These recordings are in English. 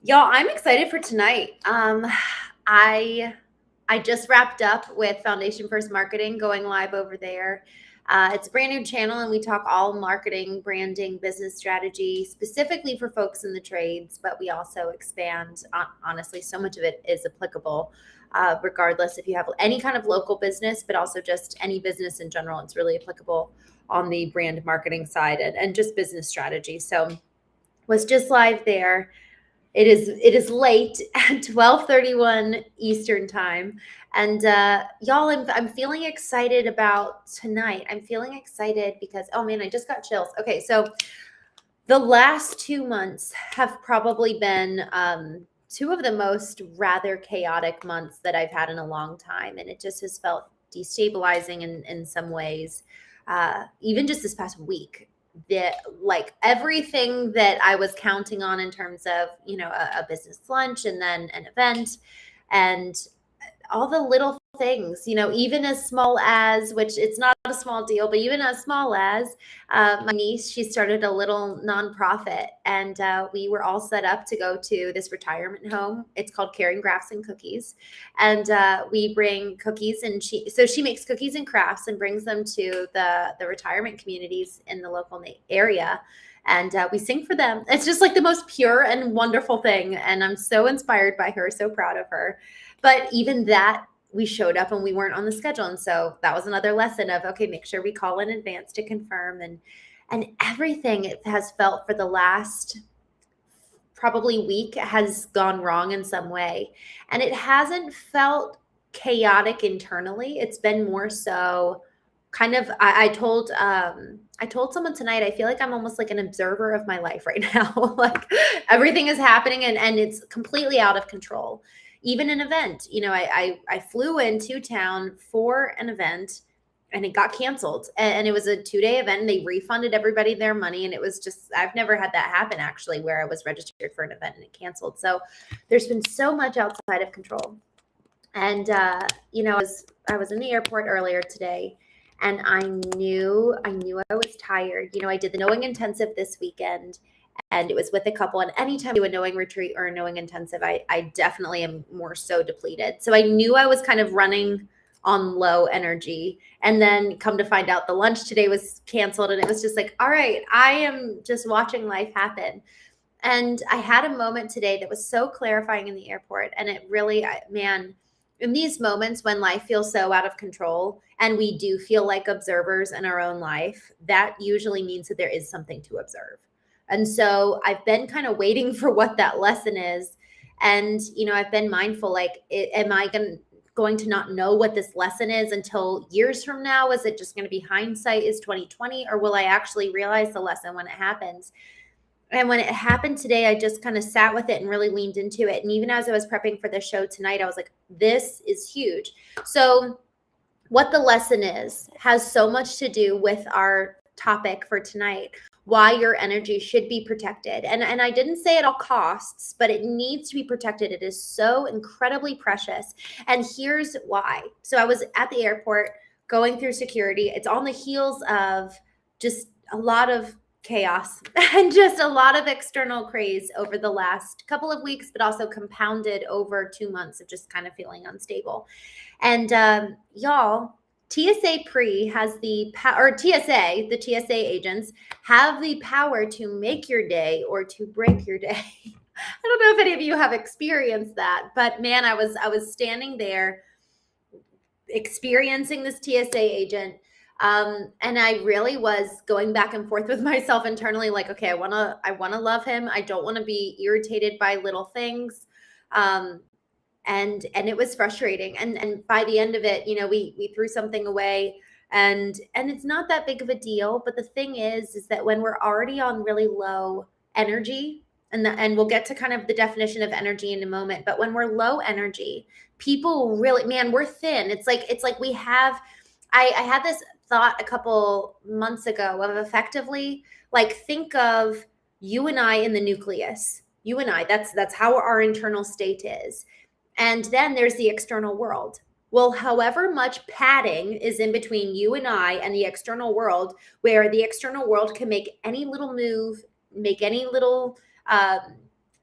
Y'all, I'm excited for tonight. I I just wrapped up with Foundation First Marketing, going live over there. It's a brand new channel, and we talk all marketing, branding, business strategy, specifically for folks in the trades. But we also expand. Honestly, so much of it is applicable, regardless if you have any kind of local business, but also just any business in general. It's really applicable on the brand marketing side and just business strategy. So was just live there. It is late at 12:31 Eastern time, and y'all, I'm feeling excited about tonight. I'm feeling excited because, oh man, I just got chills. Okay, so the last 2 months have probably been two of the most rather chaotic months that I've had in a long time, and it just has felt destabilizing in some ways. Even just this past week, that like everything that I was counting on in terms of a business lunch and then an event and all the little things, even as small as, which it's not a small deal, but even as small as my niece, she started a little nonprofit, and we were all set up to go to this retirement home. It's called Caring Crafts and Cookies. And we bring cookies, and she makes cookies and crafts and brings them to the retirement communities in the local area. And we sing for them. It's just like the most pure and wonderful thing. And I'm so inspired by her, so proud of her. But even that, we showed up and we weren't on the schedule. And so that was another lesson of, okay, make sure we call in advance to confirm. And everything it has felt for the last probably week has gone wrong in some way. And it hasn't felt chaotic internally. It's been more so kind of, I told someone tonight, I feel like I'm almost like an observer of my life right now. Like everything is happening and it's completely out of control. Even an event, I flew into town for an event and it got canceled, and it was a 2-day event, and they refunded everybody their money. And it was just, I've never had that happen actually, where I was registered for an event and it canceled. So there's been so much outside of control. And I was in the airport earlier today, and I knew I was tired. I did the knowing intensive this weekend, and it was with a couple. And anytime I do a knowing retreat or a knowing intensive, I definitely am more so depleted. So I knew I was kind of running on low energy. And then come to find out the lunch today was canceled, and it was just like, all right, I am just watching life happen. And I had a moment today that was so clarifying in the airport. And it really, man, in these moments when life feels so out of control and we do feel like observers in our own life, that usually means that there is something to observe. And so I've been kind of waiting for what that lesson is. And, I've been mindful, like, am I going to not know what this lesson is until years from now? Is it just going to be hindsight is 2020, or will I actually realize the lesson when it happens? And when it happened today, I just kind of sat with it and really leaned into it. And even as I was prepping for the show tonight, I was like, this is huge. So what the lesson is has so much to do with our topic for tonight, why your energy should be protected. And I didn't say at all costs, but it needs to be protected. It is so incredibly precious. And here's why. So I was at the airport going through security. It's on the heels of just a lot of chaos and just a lot of external craze over the last couple of weeks, but also compounded over 2 months of just kind of feeling unstable. And y'all, TSA Pre has the power, or TSA, the TSA agents have the power to make your day or to break your day. I don't know if any of you have experienced that, but man, I was standing there experiencing this TSA agent. And I really was going back and forth with myself internally, like, okay, I want to love him. I don't want to be irritated by little things. And it was frustrating. And by the end of it, we threw something away, and it's not that big of a deal. But the thing is that when we're already on really low energy, and we'll get to kind of the definition of energy in a moment, but when we're low energy, people really, man, we're thin. It's like we have, I had this thought a couple months ago of effectively, like, think of you and I in the nucleus. You and I, that's how our internal state is. And then there's the external world. Well, however much padding is in between you and I and the external world, where the external world can make any little move, make any little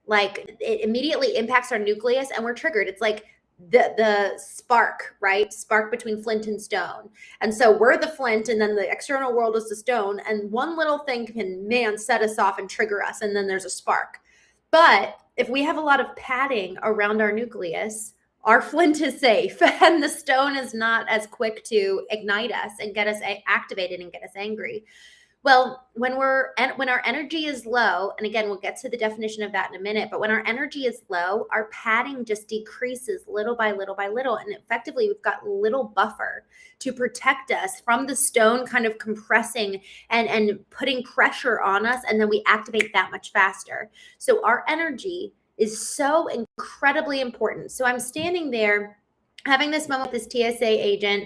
like it immediately impacts our nucleus and we're triggered. It's like the spark, right? Spark between flint and stone. And so we're the flint and then the external world is the stone. And one little thing can, man, set us off and trigger us. And then there's a spark. But if we have a lot of padding around our nucleus, our flint is safe and the stone is not as quick to ignite us and get us activated and get us angry. Well, when our energy is low, and again, we'll get to the definition of that in a minute, but when our energy is low, our padding just decreases little by little by little. And effectively, we've got little buffer to protect us from the stone kind of compressing and putting pressure on us. And then we activate that much faster. So our energy is so incredibly important. So I'm standing there having this moment with this TSA agent.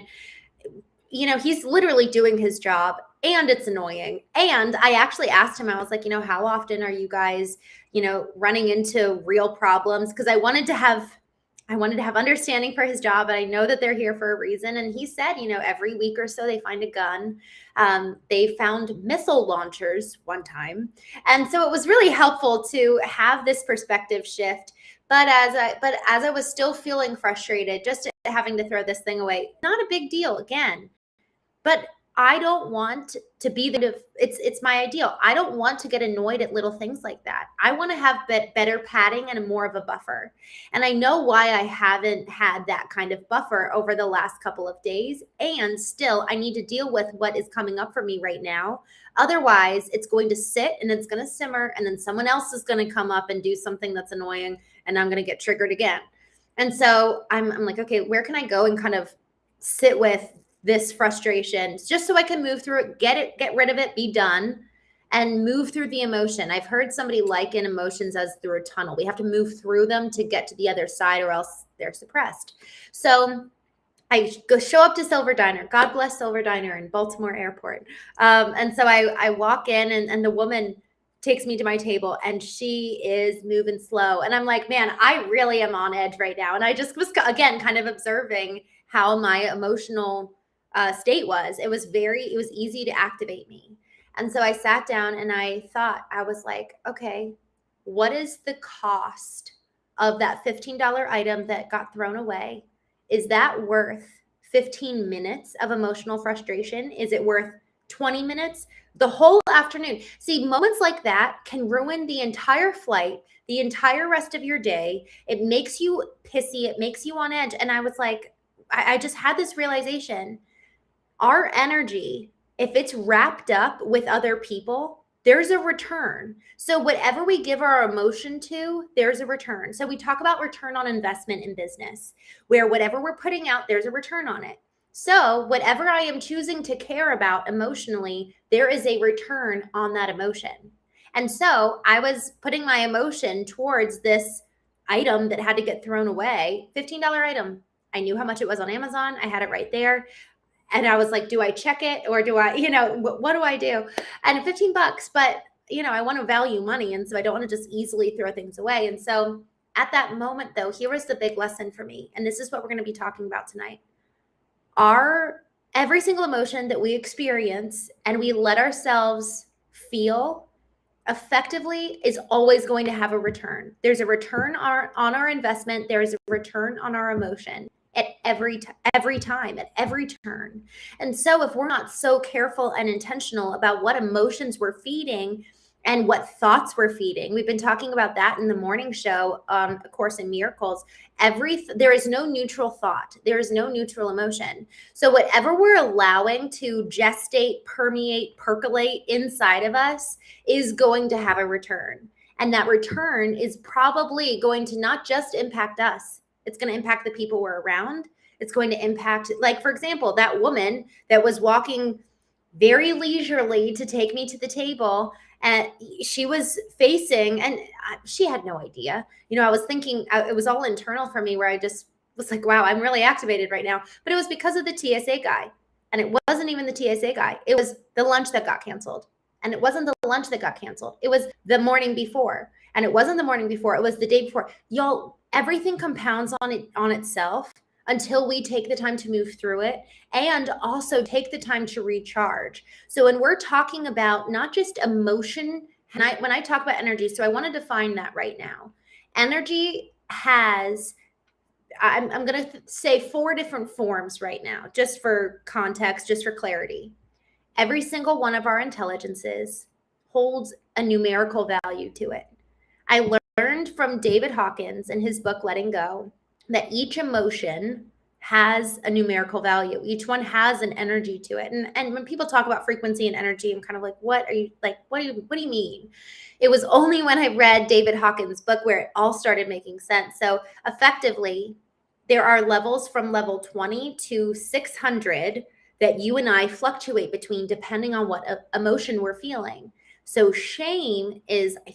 He's literally doing his job and it's annoying. And I actually asked him, I was like, how often are you guys, running into real problems? Because I wanted to have understanding for his job. And I know that they're here for a reason. And he said, every week or so they find a gun. They found missile launchers one time. And so it was really helpful to have this perspective shift. But as I was still feeling frustrated, just having to throw this thing away, not a big deal again. But I don't want to be it's my ideal. I don't want to get annoyed at little things like that. I want to have better padding and more of a buffer. And I know why I haven't had that kind of buffer over the last couple of days. And still, I need to deal with what is coming up for me right now. Otherwise, it's going to sit and it's going to simmer. And then someone else is going to come up and do something that's annoying. And I'm going to get triggered again. And so I'm like, okay, where can I go and kind of sit with this frustration just so I can move through it, get rid of it, be done, and move through the emotion. I've heard somebody liken emotions as through a tunnel. We have to move through them to get to the other side or else they're suppressed. So I show up to Silver Diner. God bless Silver Diner in Baltimore Airport. And so I walk in and the woman takes me to my table and she is moving slow. And I'm like, man, I really am on edge right now. And I just was, again, kind of observing how my emotional state was. It was easy to activate me. And so I sat down and I was like, okay, what is the cost of that $15 item that got thrown away? Is that worth 15 minutes of emotional frustration? Is it worth 20 minutes? The whole afternoon? See, moments like that can ruin the entire flight, the entire rest of your day. It makes you pissy. It makes you on edge. And I was like, I just had this realization. Our energy, if it's wrapped up with other people, there's a return. So whatever we give our emotion to, there's a return. So we talk about return on investment in business, where whatever we're putting out, there's a return on it. So whatever I am choosing to care about emotionally, there is a return on that emotion. And so I was putting my emotion towards this item that had to get thrown away, $15 item. I knew how much it was on Amazon. I had it right there. And I was like, do I check it or do I, what do I do? And $15, but I want to value money. And so I don't want to just easily throw things away. And so at that moment though, here was the big lesson for me. And this is what we're going to be talking about tonight. Every single emotion that we experience and we let ourselves feel effectively is always going to have a return. There's a return on our investment. There is a return on our emotion. At every time, at every turn. And so if we're not so careful and intentional about what emotions we're feeding and what thoughts we're feeding, we've been talking about that in the morning show, A Course in Miracles. There is no neutral thought. There is no neutral emotion. So whatever we're allowing to gestate, permeate, percolate inside of us is going to have a return. And that return is probably going to not just impact us. It's going to impact the people we're around. It's going to impact, like, for example, that woman that was walking very leisurely to take me to the table and she was facing, and she had no idea. I was thinking, it was all internal for me where I just was like, wow, I'm really activated right now. But it was because of the TSA guy. And it wasn't even the TSA guy. It was the lunch that got canceled. And it wasn't the lunch that got canceled. It was the morning before. And it wasn't the morning before. It was the day before. Y'all, everything compounds on itself until we take the time to move through it and also take the time to recharge. So when we're talking about not just emotion And when I talk about energy, so I want to define that right now. Energy has, I'm going to say 4 different forms right now, just for context, just for clarity. Every single one of our intelligences holds a numerical value to it. I learned from David Hawkins in his book, Letting Go, that each emotion has a numerical value. Each one has an energy to it. And when people talk about frequency and energy, I'm kind of like, what do you mean? It was only when I read David Hawkins' book where it all started making sense. So effectively, there are levels from level 20 to 600 that you and I fluctuate between depending on what emotion we're feeling. So I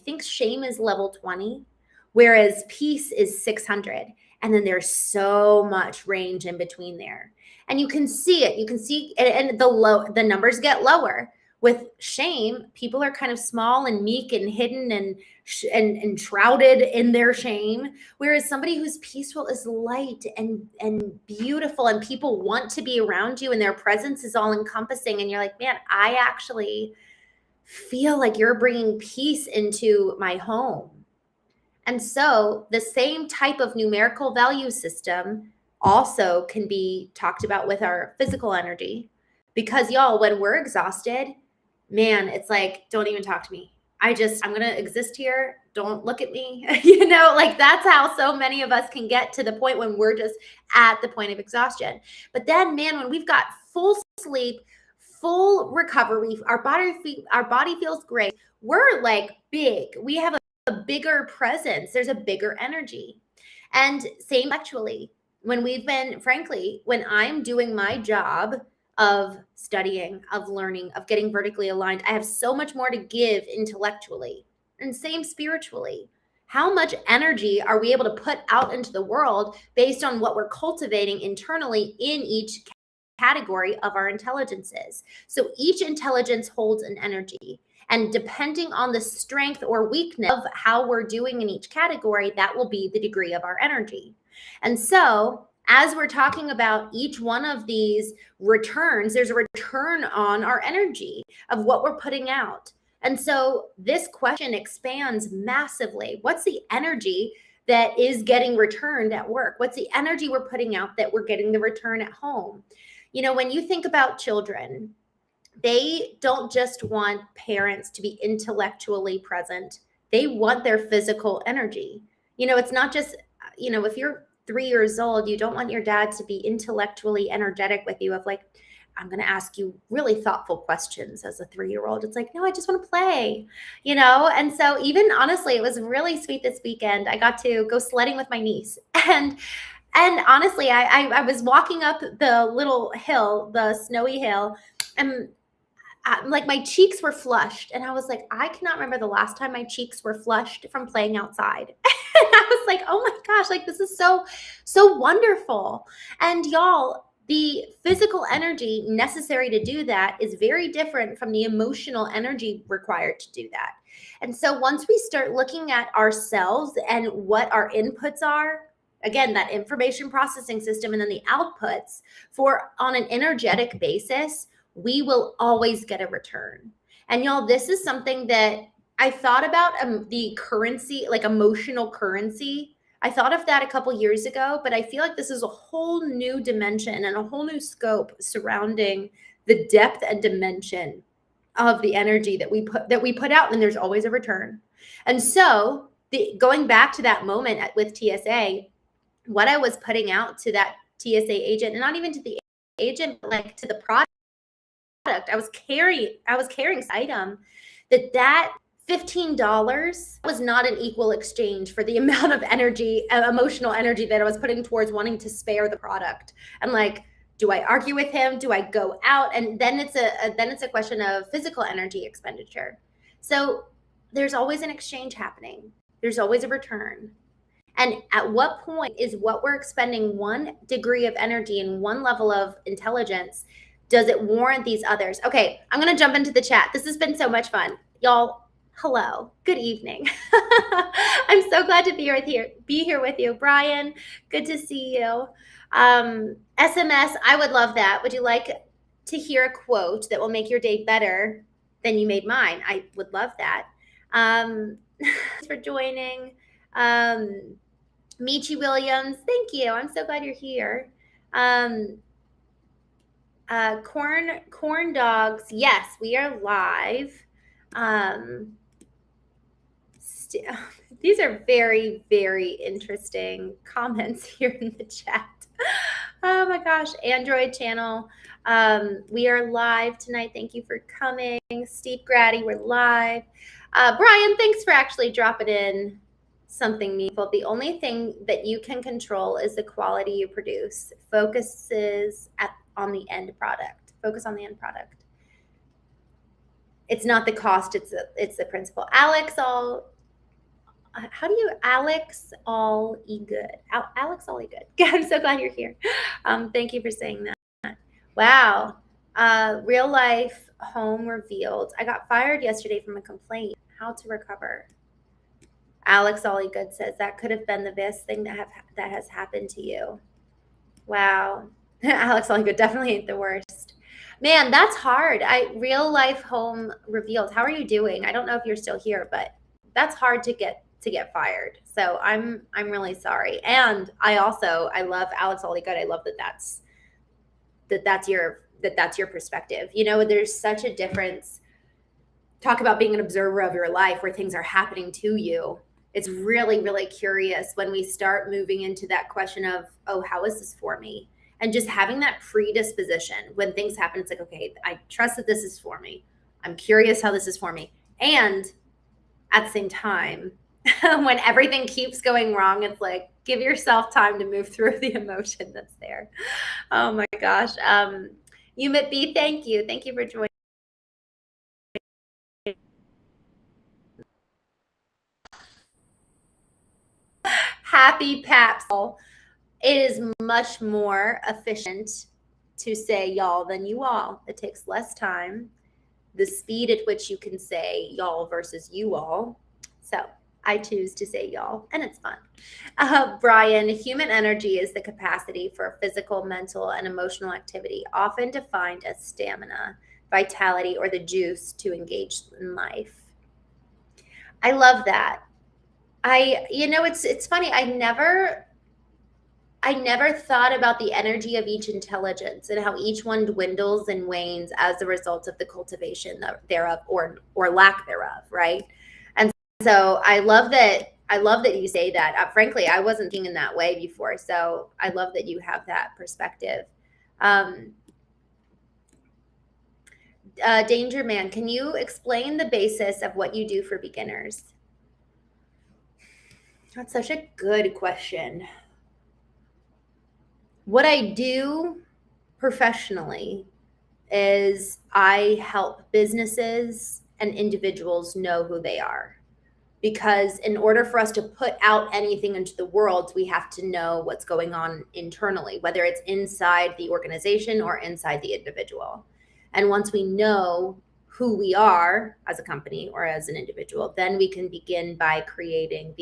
think shame is level 20, whereas peace is 600. And then there's so much range in between there. And you can see it. You can see, and the numbers get lower. With shame, people are kind of small and meek and hidden and shrouded in their shame. Whereas somebody who's peaceful is light and beautiful, and people want to be around you, and their presence is all encompassing. And you're like, man, I actually feel like you're bringing peace into my home. And so the same type of numerical value system also can be talked about with our physical energy. Because y'all, when we're exhausted, man, it's like, don't even talk to me. I'm going to exist here. Don't look at me. Like that's how so many of us can get to the point when we're just at the point of exhaustion. But then, man, when we've got full sleep, full recovery, our body feels great. We're like big. We have a bigger presence. There's a bigger energy. And same intellectually, when I'm doing my job of studying, of learning, of getting vertically aligned, I have so much more to give intellectually, and same spiritually. How much energy are we able to put out into the world based on what we're cultivating internally in each category of our intelligences? So each intelligence holds an energy. And depending on the strength or weakness of how we're doing in each category, that will be the degree of our energy. And so as we're talking about each one of these returns, there's a return on our energy of what we're putting out. And so this question expands massively. What's the energy that is getting returned at work? What's the energy we're putting out that we're getting the return at home? When you think about children, they don't just want parents to be intellectually present. They want their physical energy. It's not just, if you're 3 years old, you don't want your dad to be intellectually energetic with you of like, I'm going to ask you really thoughtful questions as a 3-year-old. It's like, no, I just want to play, And so even honestly, it was really sweet this weekend. I got to go sledding with my niece. And honestly, I was walking up the little hill, the snowy hill, and like my cheeks were flushed. And I was like, I cannot remember the last time my cheeks were flushed from playing outside. And I was like, oh my gosh, like this is so wonderful. And y'all, the physical energy necessary to do that is very different from the emotional energy required to do that. And so once we start looking at ourselves and what our inputs are, again, that information processing system, and then the outputs on an energetic basis, we will always get a return. And y'all, this is something that I thought about, the currency, like emotional currency. I thought of that a couple years ago, but I feel like this is a whole new dimension and a whole new scope surrounding the depth and dimension of the energy that we put out, and there's always a return. And so going back to that moment with TSA, what I was putting out to that TSA agent, and not even to the agent, but like to the product, I was carrying this item that $15 was not an equal exchange for the amount of energy, emotional energy that I was putting towards wanting to spare the product. And like, do I argue with him? Do I go out? And then it's a question of physical energy expenditure. So there's always an exchange happening. There's always a return. And at what point is what we're expending one degree of energy and one level of intelligence, does it warrant these others? Okay, I'm going to jump into the chat. This has been so much fun. Y'all, hello. Good evening. I'm so glad to be here with you. Brian, good to see you. SMS, I would love that. Would you like to hear a quote that will make your day better than you made mine? I would love that. Thanks for joining. Michi Williams, thank you. I'm so glad you're here. Corn dogs. Yes, we are live. These are very, very interesting comments here in the chat. Oh my gosh, Android channel. We are live tonight. Thank you for coming. Steve Grady, we're live. Brian, thanks for actually dropping in something meaningful. The only thing that you can control is the quality you produce. Focuses on the end product. Focus on the end product. It's not the cost, it's the principle. 𝐴𝐚𝐢𝐥𝐲, how do you, 𝐴𝐚𝐢𝐥𝐲? 𝐴𝐚𝐢𝐥𝐲. I'm so glad you're here. Thank you for saying that. Wow. Real life home revealed. I got fired yesterday from a complaint. How to recover? 𝐴𝐚𝐢𝐥𝐲 says that could have been the best thing that has happened to you. Wow. 𝐴𝐚𝐢𝐥𝐲 definitely ain't the worst. Man, that's hard. Real life home revealed. How are you doing? I don't know if you're still here, but that's hard to get fired. So I'm really sorry. And I love 𝐴𝐚𝐢𝐥𝐲. I love that's your perspective. You know, there's such a difference. Talk about being an observer of your life where things are happening to you. It's really, really curious when we start moving into that question of, oh, how is this for me? And just having that predisposition when things happen, it's like, okay, I trust that this is for me. I'm curious how this is for me. And at the same time, when everything keeps going wrong, it's like, give yourself time to move through the emotion that's there. Oh my gosh. 𝐤𝐚𝐢𝐵, thank you. Thank you for joining. Happy Paps. It is much more efficient to say y'all than you all. It takes less time. The speed at which you can say y'all versus you all. So I choose to say y'all, and it's fun. Brian, human energy is the capacity for physical, mental, and emotional activity, often defined as stamina, vitality, or the juice to engage in life. I love that. It's funny. I never thought about the energy of each intelligence and how each one dwindles and wanes as a result of the cultivation thereof or lack thereof, right? And so I love that you say that. Frankly, I wasn't thinking in that way before, so I love that you have that perspective. Danger Man, can you explain the basis of what you do for beginners? That's such a good question. What I do professionally is I help businesses and individuals know who they are. Because in order for us to put out anything into the world, we have to know what's going on internally, whether it's inside the organization or inside the individual. And once we know who we are as a company or as an individual, then we can begin by creating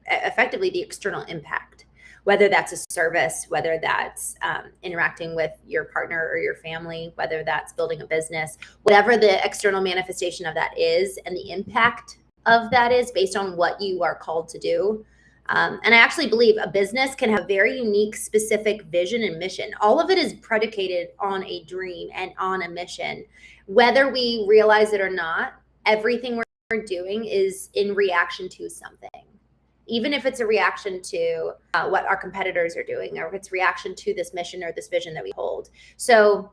effectively the external impact, whether that's a service, whether that's interacting with your partner or your family, whether that's building a business, whatever the external manifestation of that is, and the impact of that is based on what you are called to do. And I actually believe a business can have a very unique, specific vision and mission. All of it is predicated on a dream and on a mission. Whether we realize it or not, everything we're doing is in reaction to something. Even if it's a reaction to what our competitors are doing, or if it's reaction to this mission or this vision that we hold. So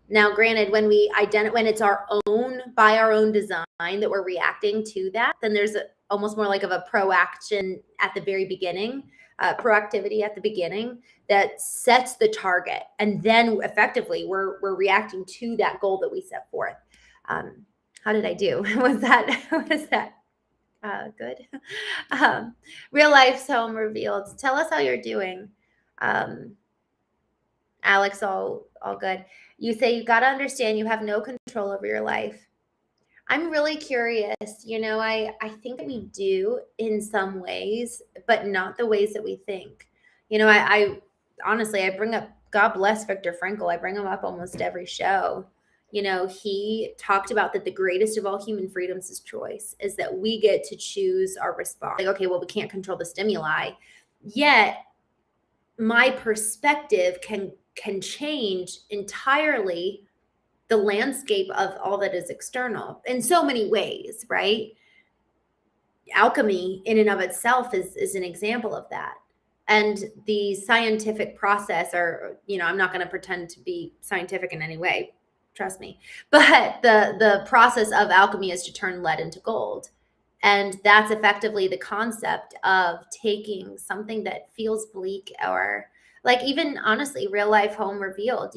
now, granted, when it's our own, by our own design that we're reacting to that, then there's almost more like of a proaction at the very beginning, proactivity at the beginning that sets the target. And then effectively we're reacting to that goal that we set forth. How did I do? Was that good? Real life's home revealed. Tell us how you're doing. Alex, all good. You say you got to understand you have no control over your life. I'm really curious. I think that we do in some ways, but not the ways that we think. I honestly, I bring up, God bless Viktor Frankl. I bring him up almost every show. he talked about that the greatest of all human freedoms is choice, is that we get to choose our response. Like, okay, well, we can't control the stimuli, yet my perspective can change entirely the landscape of all that is external in so many ways, right? Alchemy in and of itself is an example of that. And the scientific process, or, I'm not going to pretend to be scientific in any way, trust me, but the process of alchemy is to turn lead into gold. And that's effectively the concept of taking something that feels bleak, or like even honestly, real life home revealed,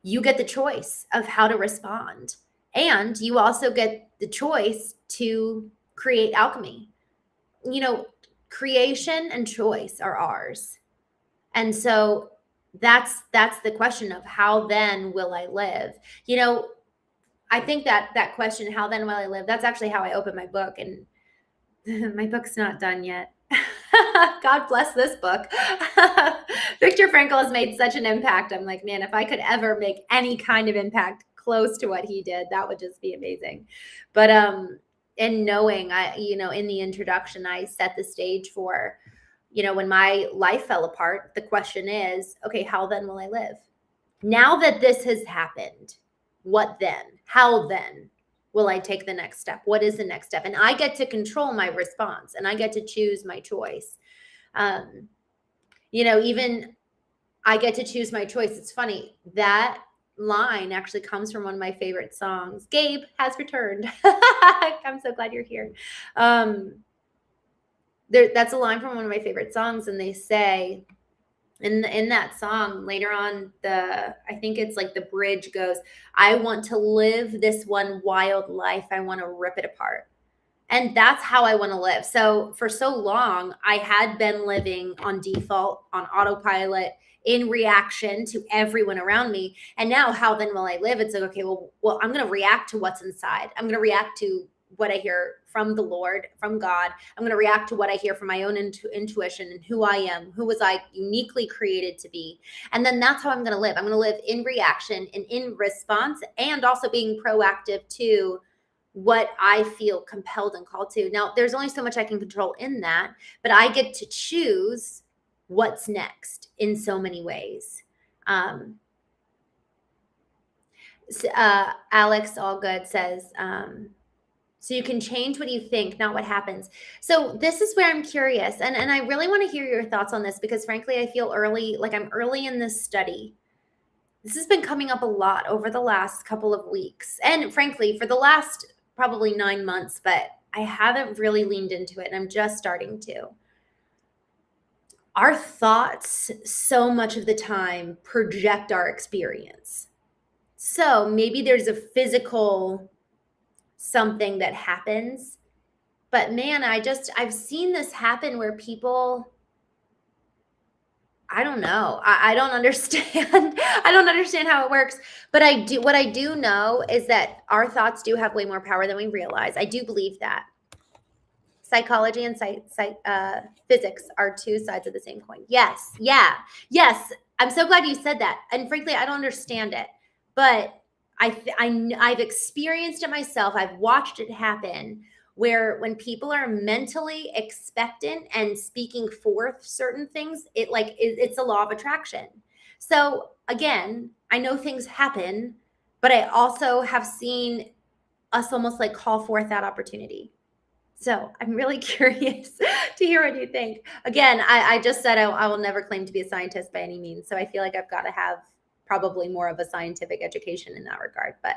you get the choice of how to respond. And you also get the choice to create alchemy. Creation and choice are ours. And so that's the question of how then will I live? I think that question, how then will I live, that's actually how I open my book. And my book's not done yet. God bless this book. Viktor Frankl has made such an impact. I'm like, man, if I could ever make any kind of impact close to what he did, that would just be amazing. But and knowing, in the introduction, I set the stage for, when my life fell apart, the question is, okay, how then will I live? Now that this has happened, what then? How then will I take the next step? What is the next step? And I get to control my response, and I get to choose my choice. Even I get to choose my choice. It's funny, that line actually comes from one of my favorite songs. Gabe has returned. I'm so glad you're here. That's a line from one of my favorite songs, and they say in that song later on, I think it's like the bridge goes, I want to live this one wild life, I want to rip it apart. And that's how I want to live. So for so long, I had been living on default, on autopilot, in reaction to everyone around me. And now, how then will I live? It's like, okay, well, I'm going to react to what's inside. I'm going to react to what I hear from the Lord, from God. I'm going to react to what I hear from my own intuition and who I am, who was I uniquely created to be. And then that's how I'm going to live. I'm going to live in reaction and in response, and also being proactive to what I feel compelled and called to. Now, there's only so much I can control in that, but I get to choose what's next in so many ways. Alex Allgood says, so you can change what you think, not what happens. So this is where I'm curious. And I really want to hear your thoughts on this, because frankly, I feel I'm early in this study. This has been coming up a lot over the last couple of weeks. And frankly, for the last probably 9 months, but I haven't really leaned into it, and I'm just starting to. Our thoughts so much of the time project our experience. So maybe there's a physical something that happens, but man, I've seen this happen where people, I don't know. I don't understand. I don't understand how it works. But what I do know is that our thoughts do have way more power than we realize. I do believe that. Psychology and physics are two sides of the same coin. Yes. Yeah. Yes. I'm so glad you said that. And frankly, I don't understand it. But I've experienced it myself. I've watched it happen, where when people are mentally expectant and speaking forth certain things, it's a law of attraction. So again, I know things happen, but I also have seen us almost like call forth that opportunity. So I'm really curious to hear what you think. Again, I just said I will never claim to be a scientist by any means. So I feel like I've got to have probably more of a scientific education in that regard. But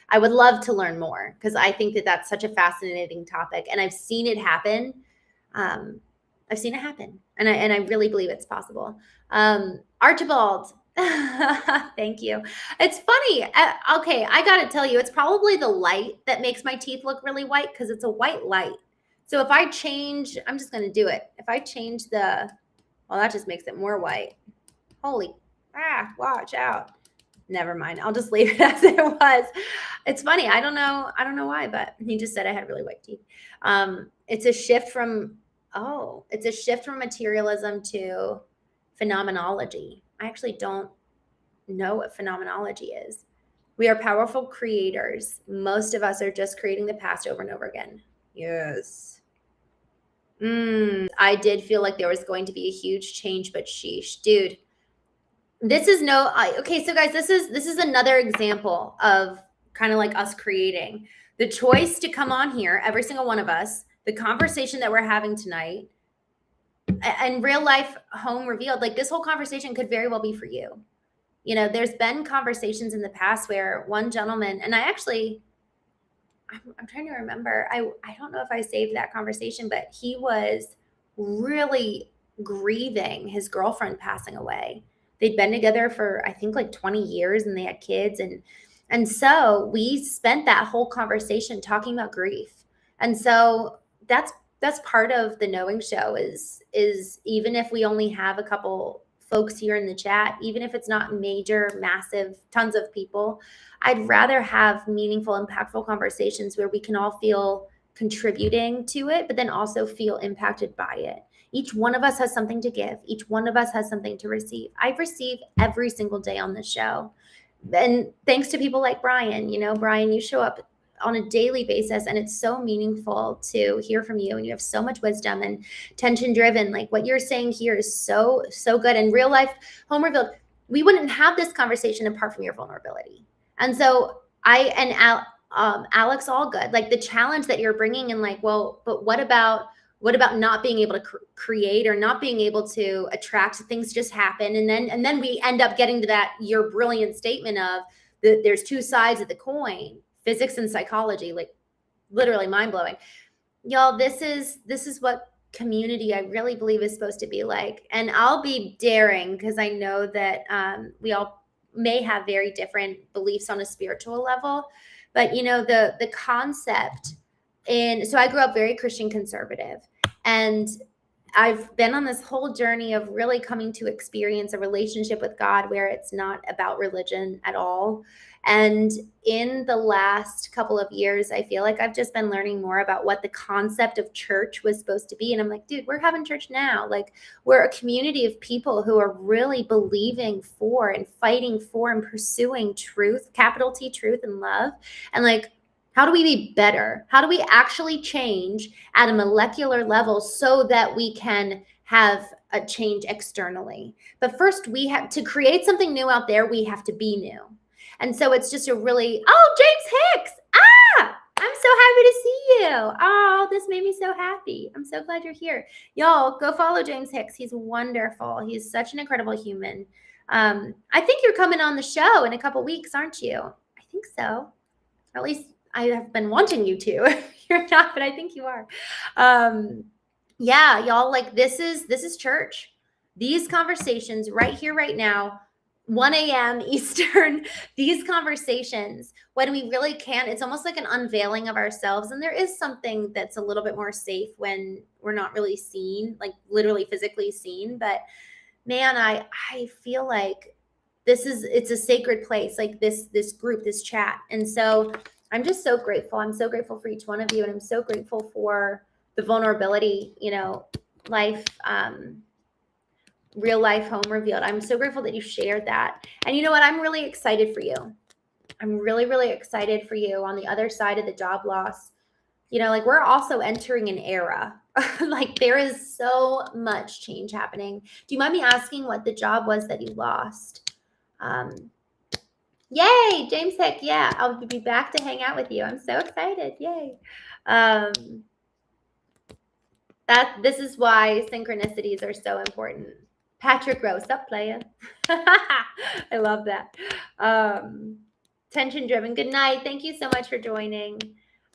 I would love to learn more, because I think that that's such a fascinating topic. And I've seen it happen. And I really believe it's possible. Archibald, thank you. It's funny. Okay, I got to tell you, it's probably the light that makes my teeth look really white, because it's a white light. So if I change, I'm just going to do it. If I change well, that just makes it more white. Holy, watch out. Never mind. I'll just leave it as it was. It's funny. I don't know why, but he just said I had really white teeth. It's a shift from materialism to phenomenology. I actually don't know what phenomenology is. We are powerful creators. Most of us are just creating the past over and over again. Yes. I did feel like there was going to be a huge change, but sheesh, dude. This is okay, so guys, this is another example of kind of like us creating the choice to come on here, every single one of us, the conversation that we're having tonight, and real life home revealed. Like, this whole conversation could very well be for you. You know, there's been conversations in the past where one gentleman, and I'm trying to remember, I don't know if I saved that conversation, but he was really grieving his girlfriend passing away. They'd been together for, I think, like 20 years, and they had kids. And so we spent that whole conversation talking about grief. And so that's part of the Knowing Show is even if we only have a couple folks here in the chat, even if it's not major, massive, tons of people, I'd rather have meaningful, impactful conversations where we can all feel contributing to it, but then also feel impacted by it. Each one of us has something to give. Each one of us has something to receive. I receive every single day on this show. And thanks to people like Brian, Brian, you show up on a daily basis, and it's so meaningful to hear from you, and you have so much wisdom and tension driven. Like, what you're saying here is so good. And real life home revealed, we wouldn't have this conversation apart from your vulnerability. And so Alex Allgood, like, the challenge that you're bringing in, like, well, but what about not being able to create, or not being able to attract? Things just happen, and then we end up getting to that your brilliant statement of there's two sides of the coin. Physics and psychology, like, literally mind-blowing. Y'all, this is what community, I really believe, is supposed to be like. And I'll be daring, because I know that we all may have very different beliefs on a spiritual level, but the concept so I grew up very Christian conservative, and I've been on this whole journey of really coming to experience a relationship with God where it's not about religion at all. And in the last couple of years, I feel like I've just been learning more about what the concept of church was supposed to be. And I'm like, dude, we're having church now. Like, we're a community of people who are really believing for and fighting for and pursuing truth, capital T, truth and love. And like, how do we be better? How do we actually change at a molecular level so that we can have a change externally? But first, we have to create something new out there. We have to be new. And so it's just James Hicks. I'm so happy to see you. Oh, this made me so happy. I'm so glad you're here. Y'all, go follow James Hicks. He's wonderful. He's such an incredible human. I think you're coming on the show in a couple weeks, aren't you? I think so. Or at least I have been wanting you to. You're not, but I think you are. Yeah, y'all, like, this is church. These conversations right here, right now, 1 a.m. Eastern, these conversations, when we really can, it's almost like an unveiling of ourselves. And there is something that's a little bit more safe when we're not really seen, like literally physically seen. But man, I feel like it's a sacred place, like this group, this chat. And so I'm just so grateful. I'm so grateful for each one of you. And I'm so grateful for the vulnerability, real life home revealed. I'm so grateful that you shared that. And you know what? I'm really excited for you. I'm really, really excited for you on the other side of the job loss. Like, we're also entering an era. Like, there is so much change happening. Do you mind me asking what the job was that you lost? Yay, James Heck. Yeah, I'll be back to hang out with you. I'm so excited. Yay. This is why synchronicities are so important. Patrick Rose, up, playa. I love that. Tension driven. Good night. Thank you so much for joining.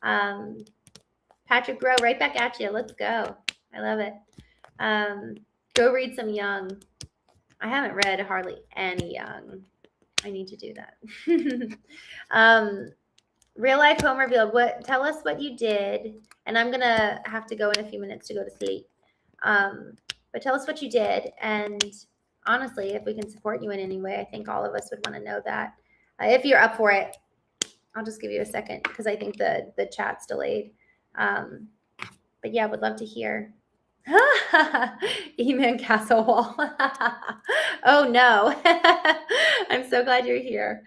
Patrick Rowe, right back at you. Let's go. I love it. Go read some Jung. I haven't read hardly any Jung. I need to do that. Real life home revealed. Tell us what you did. And I'm gonna have to go in a few minutes to go to sleep. But tell us what you did. And honestly, if we can support you in any way, I think all of us would want to know that. If you're up for it, I'll just give you a second because I think the chat's delayed. But yeah, would love to hear. Email Castle Wall. Oh no. I'm so glad you're here.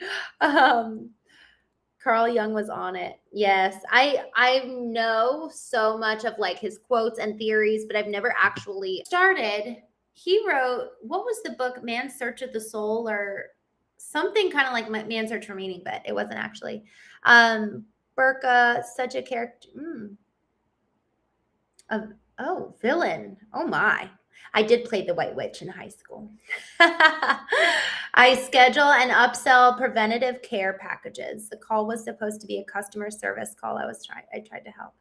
Carl Jung was on it. Yes. I know so much of like his quotes and theories, but I've never actually started. He wrote, what was the book, Man's Search of the Soul, or something kind of like Man's Search for Meaning, but it wasn't actually. Burka, such a character. Villain. Oh my. I did play the White Witch in high school. I schedule and upsell preventative care packages. The call was supposed to be a customer service call. I tried to help.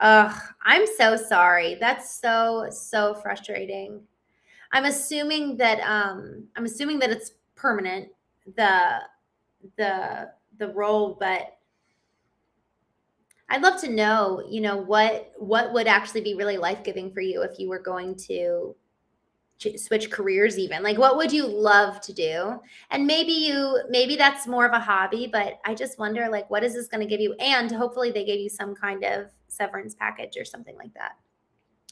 I'm so sorry. That's so frustrating. I'm assuming that it's permanent, the role, but I'd love to know, what would actually be really life-giving for you if you were going to switch careers even. Like, what would you love to do? And maybe that's more of a hobby, but I just wonder, like, what is this going to give you? And hopefully they gave you some kind of severance package or something like that.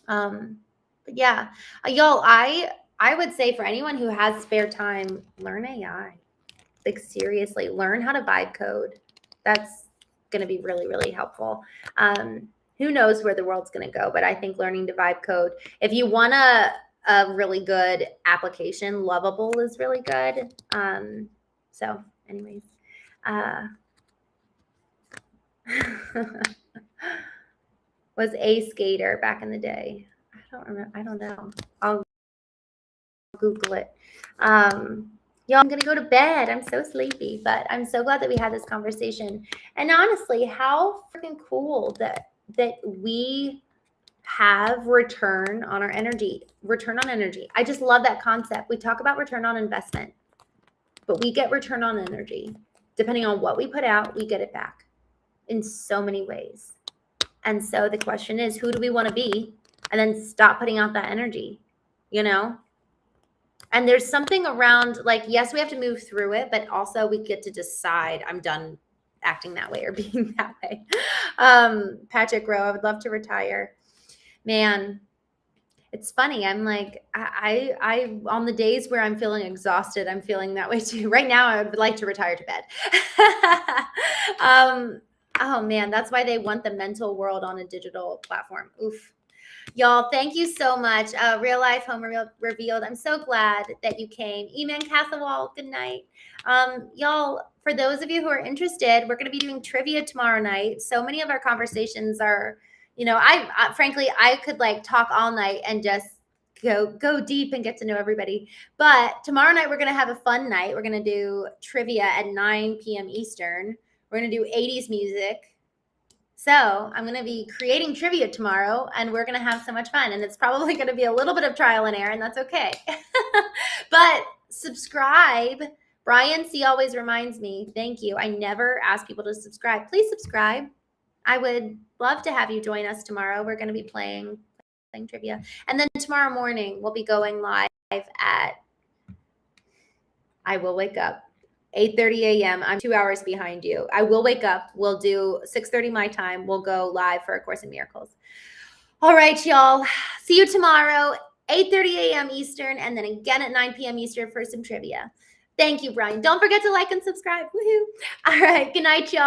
But yeah, y'all, I would say for anyone who has spare time, learn AI. Like, seriously, learn how to vibe code. That's going to be really, really helpful. Who knows where the world's going to go, but I think learning to vibe code, if you want a really good application, Lovable is really good. So anyways, was a skater back in the day. I don't remember. I don't know. I'll Google it. Y'all, I'm going to go to bed. I'm so sleepy, but I'm so glad that we had this conversation. And honestly, how freaking cool that we have return on our energy, return on energy. I just love that concept. We talk about return on investment, but we get return on energy. Depending on what we put out, we get it back in so many ways. And so the question is, who do we want to be? And then stop putting out that energy, And there's something around, like, yes, we have to move through it, but also we get to decide, I'm done acting that way or being that way. Patrick Rowe, I would love to retire. Man, it's funny. I'm like, I on the days where I'm feeling exhausted, I'm feeling that way too. Right now, I would like to retire to bed. Oh man, that's why they want the mental world on a digital platform. Oof. Y'all, thank you so much. Real Life Home Revealed. I'm so glad that you came. 𝐲𝐚𝐢𝐥𝐲, good night. Y'all, for those of you who are interested, we're going to be doing trivia tomorrow night. So many of our conversations are, I frankly, I could like talk all night and just go deep and get to know everybody. But tomorrow night, we're going to have a fun night. We're going to do trivia at 9 p.m. Eastern. We're going to do 80s music. So I'm going to be creating trivia tomorrow, and we're going to have so much fun. And it's probably going to be a little bit of trial and error, and that's okay. But subscribe. Brian C. always reminds me, thank you. I never ask people to subscribe. Please subscribe. I would love to have you join us tomorrow. We're going to be playing trivia. And then tomorrow morning, we'll be going live at, I will wake up. 8:30 a.m. I'm 2 hours behind you. I will wake up. We'll do 6:30 my time. We'll go live for A Course in Miracles. All right, y'all. See you tomorrow, 8:30 a.m. Eastern, and then again at 9 p.m. Eastern for some trivia. Thank you, Brian. Don't forget to like and subscribe. Woohoo. All right. Good night, y'all.